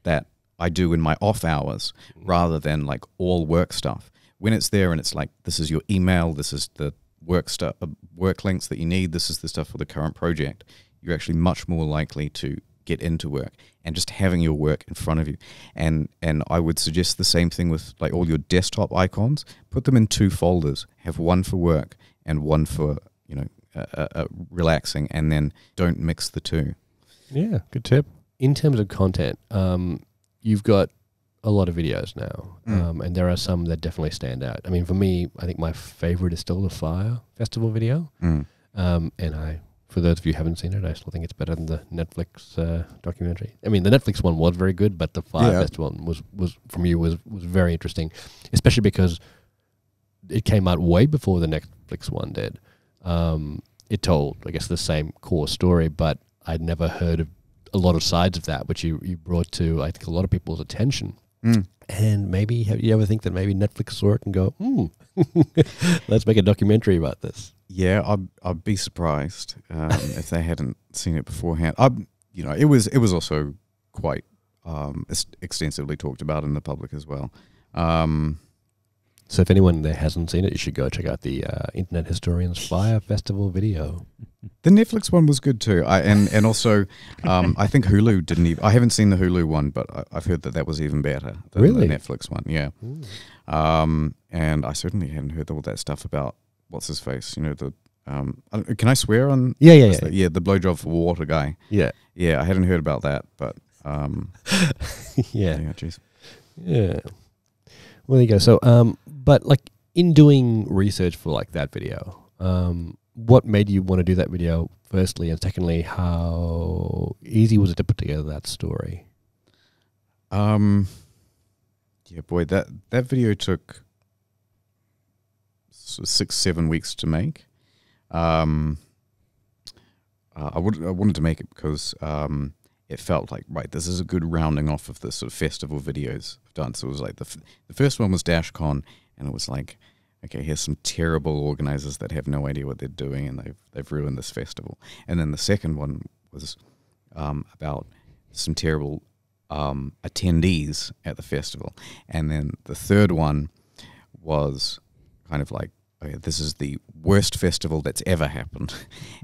that I do in my off hours, rather than like all work stuff. When it's there and it's like, this is your email, this is the work stuff, work links that you need, this is the stuff for the current project, you're actually much more likely to get into work, and just having your work in front of you. And I would suggest the same thing with like all your desktop icons. Put them in 2 folders. Have one for work and one for relaxing, and then don't mix the two. Yeah, good tip. In terms of content, you've got a lot of videos now, and there are some that definitely stand out. I mean, for me, I think my favorite is still the Fire Festival video. And for those of you who haven't seen it, I still think it's better than the Netflix documentary. I mean, the Netflix one was very good, but the Fire Festival one was from you was very interesting, especially because it came out way before the Netflix one did. It told, I guess, the same core story, but I'd never heard of a lot of sides of that, which you brought to, I think, a lot of people's attention. And maybe, have you ever think that maybe Netflix saw it and go, let's make a documentary about this? Yeah, I'd be surprised if they hadn't seen it beforehand. It was also quite extensively talked about in the public as well. So if anyone there hasn't seen it, you should go check out the Internet Historian's Fire Festival video. The Netflix one was good too. And also, I think Hulu didn't even... I haven't seen the Hulu one, but I've heard that was even better than the Netflix one, yeah. And I certainly hadn't heard all that stuff about, what's his face, the... can I swear on... Yeah, the blowjob for water guy. Yeah. Yeah, I hadn't heard about that, but... Yeah. Geez. Yeah. Well, there you go. So, but like in doing research for like that video, what made you want to do that video, firstly, and secondly, how easy was it to put together that story? Yeah, boy, that video took 6-7 weeks to make. I wanted to make it because it felt like, right, this is a good rounding off of the sort of festival videos I've done. So it was like the first one was DashCon, and it was like, okay, here's some terrible organizers that have no idea what they're doing, and they've ruined this festival. And then the second one was about some terrible attendees at the festival. And then the third one was kind of like, okay, this is the worst festival that's ever happened.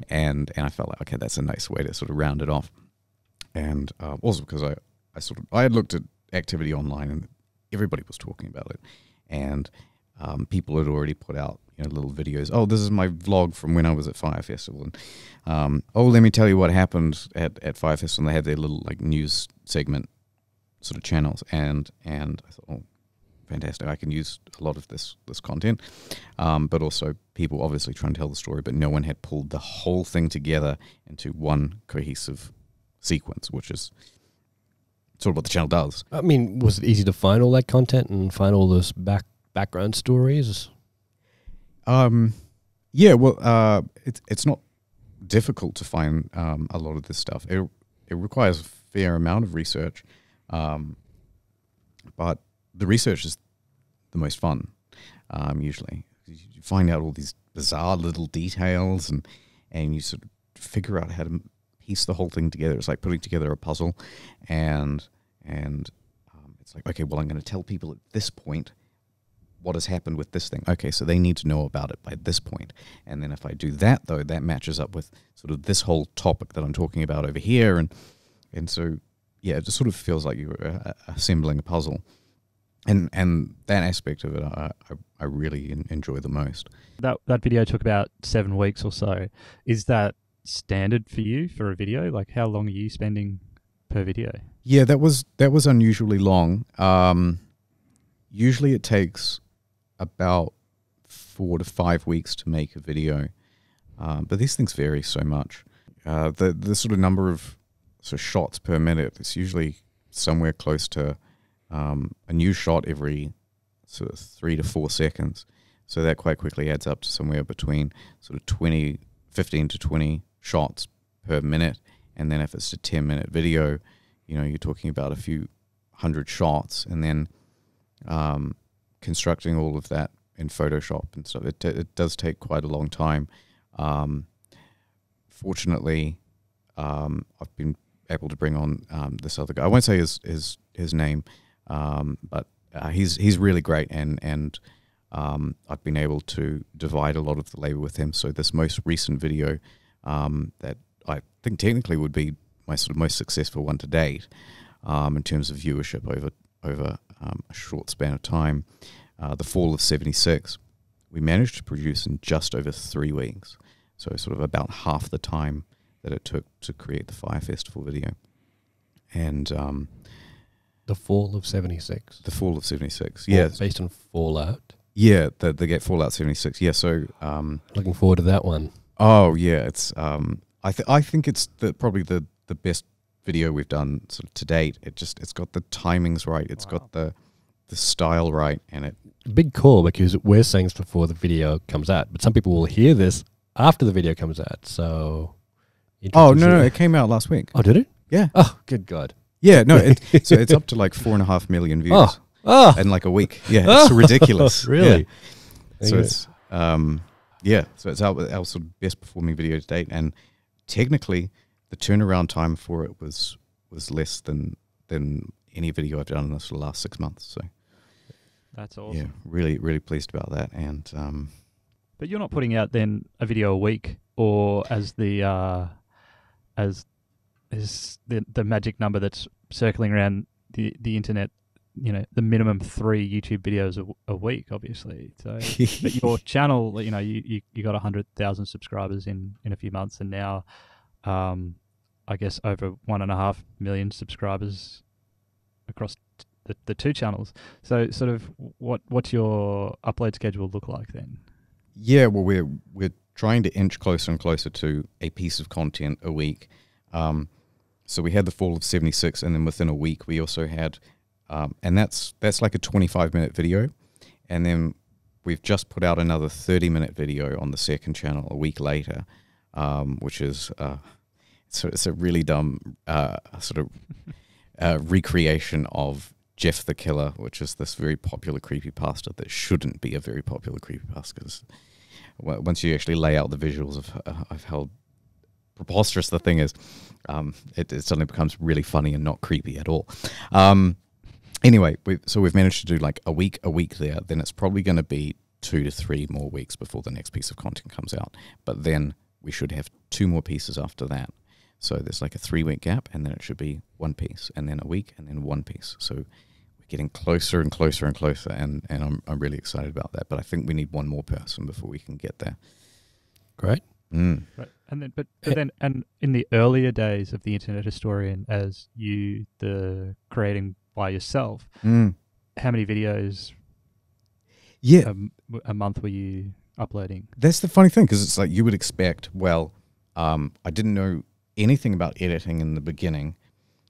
and I felt like, okay, that's a nice way to sort of round it off. And also because I had looked at activity online, and everybody was talking about it, and people had already put out little videos. Oh, this is my vlog from when I was at Fire Festival. And oh, let me tell you what happened at Fire Festival. And they had their little like news segment sort of channels, and I thought, oh, fantastic! I can use a lot of this content, but also people obviously trying to tell the story, but no one had pulled the whole thing together into one cohesive sequence, which is sort of what the channel does. I mean, was it easy to find all that content and find all those background stories? Yeah, well, it's not difficult to find a lot of this stuff. It requires a fair amount of research, but the research is the most fun. Usually, you find out all these bizarre little details, and you sort of figure out how to piece the whole thing together. It's like putting together a puzzle, and it's like, okay, well, I'm going to tell people at this point what has happened with this thing. Okay, so they need to know about it by this point. And then if I do that, though, that matches up with sort of this whole topic that I'm talking about over here. And so, yeah, it just sort of feels like you're assembling a puzzle. And that aspect of it, I really enjoy the most. That video took about 7 weeks or so. Is that standard for you for a video? Like, how long are you spending per video? Yeah, that was unusually long. Usually it takes about 4 to 5 weeks to make a video, but these things vary so much. The sort of number of shots per minute is usually somewhere close to a new shot every sort of 3 to 4 seconds. So that quite quickly adds up to somewhere between sort of 15 to 20 shots per minute. And then if it's a 10-minute video, you're talking about a few hundred shots, and then constructing all of that in Photoshop and stuff. It does take quite a long time. Fortunately, I've been able to bring on this other guy. I won't say his name, but he's really great, and I've been able to divide a lot of the labor with him. So this most recent video that I think technically would be my sort of most successful one to date in terms of viewership over a short span of time, the Fall of 76, we managed to produce in just over 3 weeks. So sort of about half the time that it took to create the Fire Festival video. And The Fall of 76. the Fall of 76, yeah. Based on Fallout. Yeah, the get Fallout 76. Yeah, so Looking forward to that one. oh yeah, it's I think it's probably the best video we've done sort of to date. It's got the timings right, it's got the style right, and it Big call, because we're saying this before the video comes out, but some people will hear this after the video comes out. So, oh no, it came out last week. Oh, did it? Yeah. Oh, good God. Yeah, no, so it's up to like 4.5 million views Oh, in like a week. Yeah, it's ridiculous. really? Yeah. So it's so it's our sort of best performing video to date, and technically the turnaround time for it was less than any video I've done in the last 6 months. So That's awesome. yeah, really pleased about that. And But you're not putting out then a video a week, or as the magic number that's circling around the internet, the minimum 3 YouTube videos a week, obviously. So, but your channel, you got 100,000 subscribers in a few months, and now, I guess over 1.5 million subscribers across the 2 channels. So, sort of, what's your upload schedule look like then? yeah, well, we're trying to inch closer and closer to a piece of content a week. So we had the Fall of 76, and then within a week we also had, and that's like a 25-minute video, and then we've just put out another 30-minute video on the second channel a week later, which is it's a really dumb sort of recreation of Jeff the Killer, which is this very popular creepypasta that shouldn't be a very popular creepypasta, because once you actually lay out the visuals of how preposterous the thing is, it suddenly becomes really funny and not creepy at all. Anyway, we've managed to do like a week there. Then it's probably going to be 2 to 3 more weeks before the next piece of content comes out. But then we should have 2 more pieces after that. So there's like a 3-week gap, and then it should be 1 piece, and then a week, and then 1 piece. So we're getting closer and closer and closer, and I'm really excited about that. But I think we need one more person before we can get there. Great. Mm. Right. And then, but then, and in the earlier days of the Internet Historian, as you, the creating by yourself, Mm. how many videos Yeah, a month were you uploading? that's the funny thing, because it's like you would expect, well, I didn't know anything about editing in the beginning.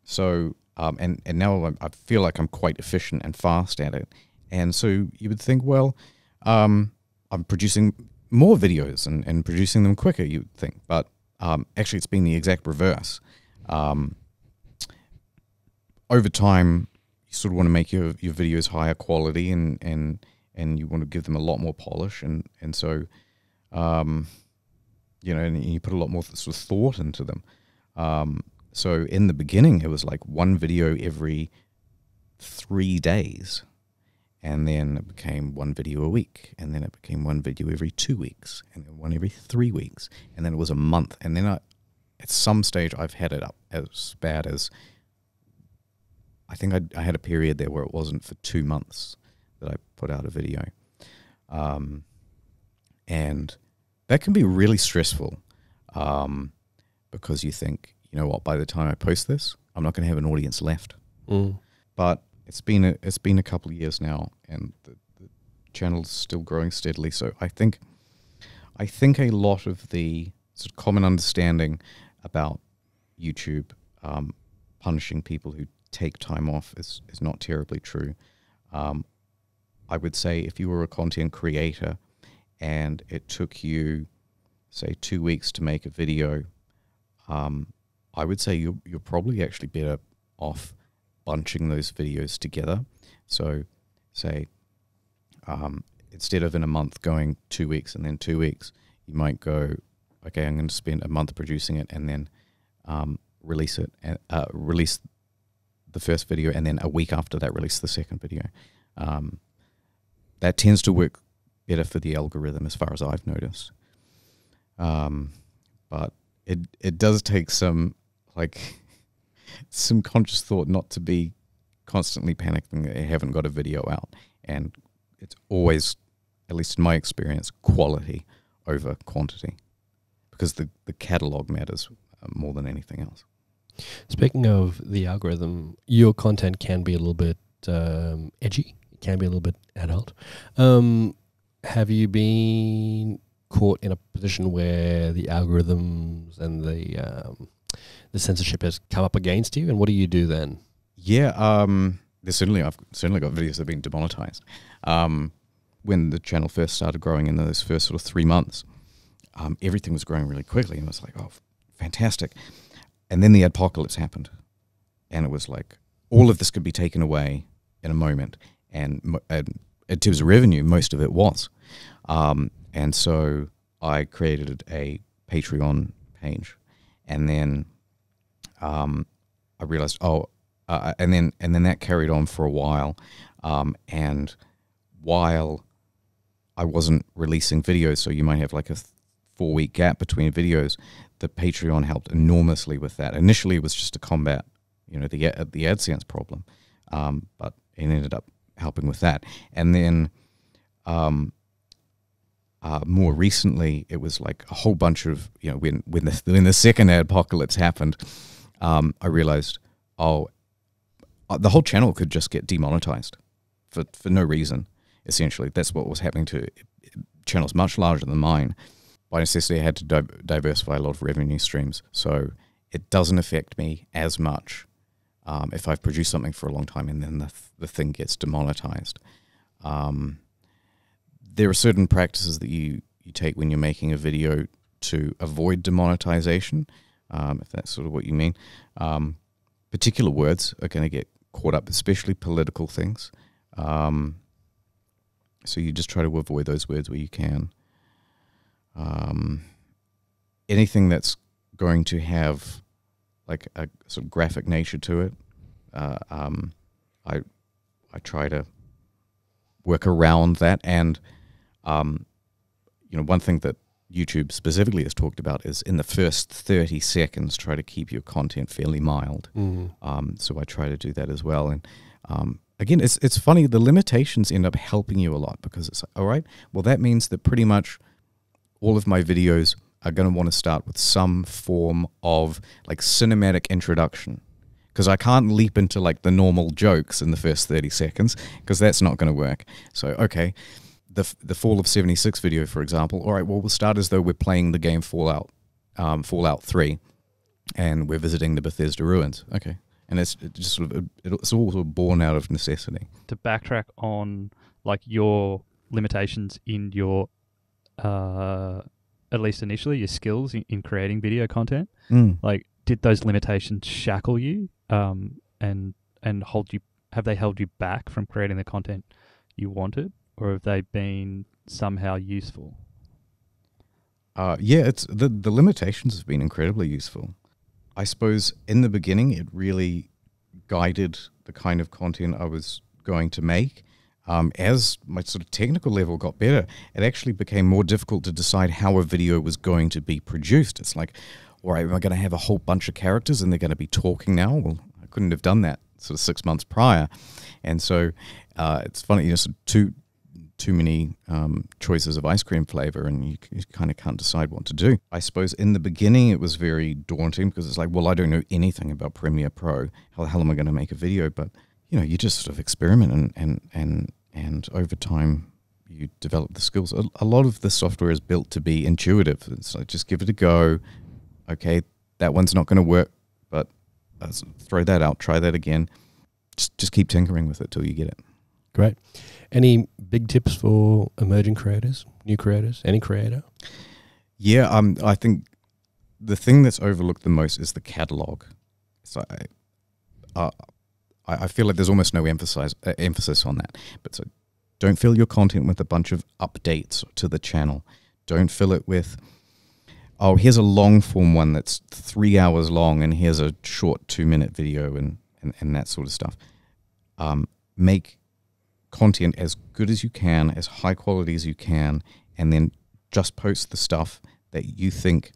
So, and now I feel like I'm quite efficient and fast at it. And so you would think, well, I'm producing more videos and producing them quicker, you would think. But actually, it's been the exact reverse. Over time, you sort of want to make your videos higher quality and you want to give them a lot more polish. And so, you know, and you put a lot more sort of thought into them. So in the beginning, it was like one video every 3 days. And then it became one video a week. And then it became one video every 2 weeks. And then one every 3 weeks. And then it was a month. And then at some stage, I've had it up as bad as, I think I had a period there where it wasn't for 2 months that I put out a video. And that can be really stressful because you think, you know what, by the time I post this, I'm not going to have an audience left. Mm. But it's been a couple of years now, and the channel's still growing steadily. So I think a lot of the sort of common understanding about YouTube punishing people who take time off is not terribly true. I would say if you were a content creator and it took you, say, 2 weeks to make a video, I would say you're probably actually better off bunching those videos together. So, say, instead of in a month going 2 weeks and then 2 weeks, you might go, okay, I'm going to spend a month producing it and then release it, release the first video, and then a week after that, release the second video. That tends to work better for the algorithm, as far as I've noticed. But it does take some conscious thought not to be constantly panicking that you haven't got a video out. And it's always, at least in my experience, quality over quantity, because the catalog matters more than anything else. Speaking of the algorithm, your content can be a little bit edgy. It can be a little bit adult. Have you been caught in a position where the algorithms and the censorship has come up against you, and what do you do then? Yeah, I've certainly got videos that have been demonetized. When the channel first started growing in those first sort of 3 months, everything was growing really quickly, and it was like, oh, fantastic. And then the apocalypse happened, and it was like all of this could be taken away in a moment. And in terms of revenue, most of it was. And so I created a Patreon page, and then I realized, and then that carried on for a while. And while I wasn't releasing videos, so you might have like a 4-week gap between videos, the Patreon helped enormously with that. Initially, it was just to combat, the AdSense problem, but it ended up helping with that. And then more recently, it was like a whole bunch of, when the second apocalypse happened, I realized, the whole channel could just get demonetized for no reason. Essentially, that's what was happening to channels much larger than mine. By necessity, I had to diversify a lot of revenue streams, so it doesn't affect me as much if I've produced something for a long time and then the thing gets demonetized. There are certain practices that you take when you're making a video to avoid demonetization, if that's sort of what you mean. Particular words are going to get caught up, especially political things. So you just try to avoid those words where you can. Anything that's going to have like a sort of graphic nature to it, I try to work around that. And one thing that YouTube specifically has talked about is in the first 30 seconds, try to keep your content fairly mild. So I try to do that as well. And again, it's funny. The limitations end up helping you a lot because it's like, all right, well, that means that pretty much all of my videos are going to want to start with some form of like cinematic introduction, because I can't leap into like the normal jokes in the first 30 seconds because that's not going to work. So, okay, the Fall of 76 video, for example, all right, well, we'll start as though we're playing the game Fallout 3, and we're visiting the Bethesda ruins. Okay. And it's just sort of, it's all sort of born out of necessity. To backtrack on like your limitations in your, at least initially, your skills in creating video content, like did those limitations shackle you and hold you? Have they held you back from creating the content you wanted, or have they been somehow useful? Yeah, it's the limitations have been incredibly useful. I suppose in the beginning, it really guided the kind of content I was going to make. As my sort of technical level got better, it actually became more difficult to decide how a video was going to be produced. It's like, all right, am I going to have a whole bunch of characters and they're going to be talking now? Well, I couldn't have done that sort of 6 months prior. And so it's funny, you know, sort of too many choices of ice cream flavor, and you kind of can't decide what to do. I suppose in the beginning it was very daunting because it's like, well, I don't know anything about Premiere Pro. How the hell am I going to make a video? But you know, you just sort of experiment, and over time you develop the skills. A lot of the software is built to be intuitive. It's like, just give it a go. Okay, that one's not going to work, but throw that out. Try that again. Just keep tinkering with it till you get it. Great. Any big tips for emerging creators, new creators, any creator? Yeah, I think the thing that's overlooked the most is the catalog. So I feel like there's almost no emphasis on that. But so don't fill your content with a bunch of updates to the channel. Don't fill it with, oh, here's a long form one that's 3 hours long, and here's a short 2-minute video and that sort of stuff. Make content as good as you can, as high quality as you can, and then just post the stuff that you think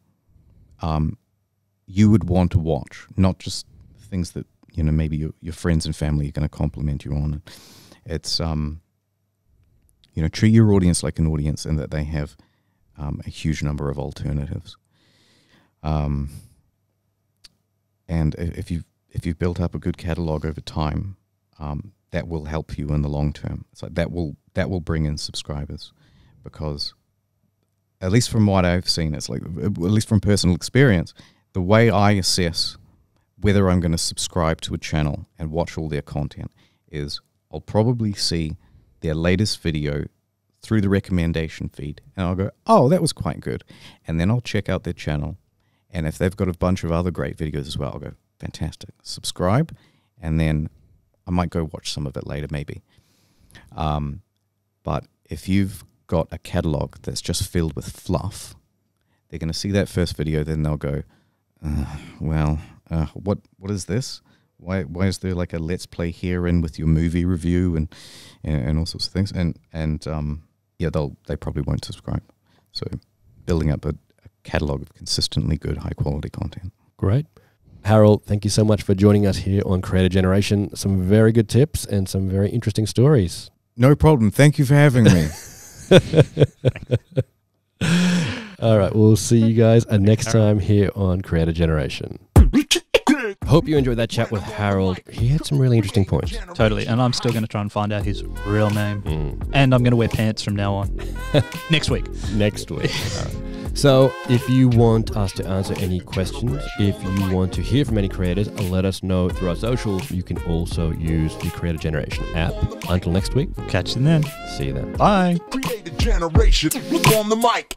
you would want to watch, not just things that, you know, maybe your friends and family are going to compliment you on. It's you know, treat your audience like an audience, and that they have a huge number of alternatives. And if you've built up a good catalog over time, that will help you in the long term. So that will bring in subscribers, because at least from what I've seen, it's like, at least from personal experience, the way I assess whether I'm going to subscribe to a channel and watch all their content is I'll probably see their latest video through the recommendation feed, and I'll go, oh, that was quite good. And then I'll check out their channel, and if they've got a bunch of other great videos as well, I'll go, fantastic, subscribe, and then I might go watch some of it later, maybe. But if you've got a catalog that's just filled with fluff, they're going to see that first video, then they'll go, what is this? Why is there like a let's play here and with your movie review and all sorts of things? And yeah, they probably won't subscribe. So building up a catalog of consistently good, high quality content. Great. Harold, thank you so much for joining us here on Creator Generation. Some very good tips and some very interesting stories. No problem. Thank you for having me. All right, we'll see you guys next time here on Creator Generation. Hope you enjoyed that chat with Harold. He had some really interesting points. Totally. And I'm still going to try and find out his real name. And I'm going to wear pants from now on. Next week. Next week. All right. So if you want us to answer any questions, if you want to hear from any creators, let us know through our socials. You can also use the Creator Generation app. Until next week. Catch you then. See you then. Bye. Create a generation on the mic.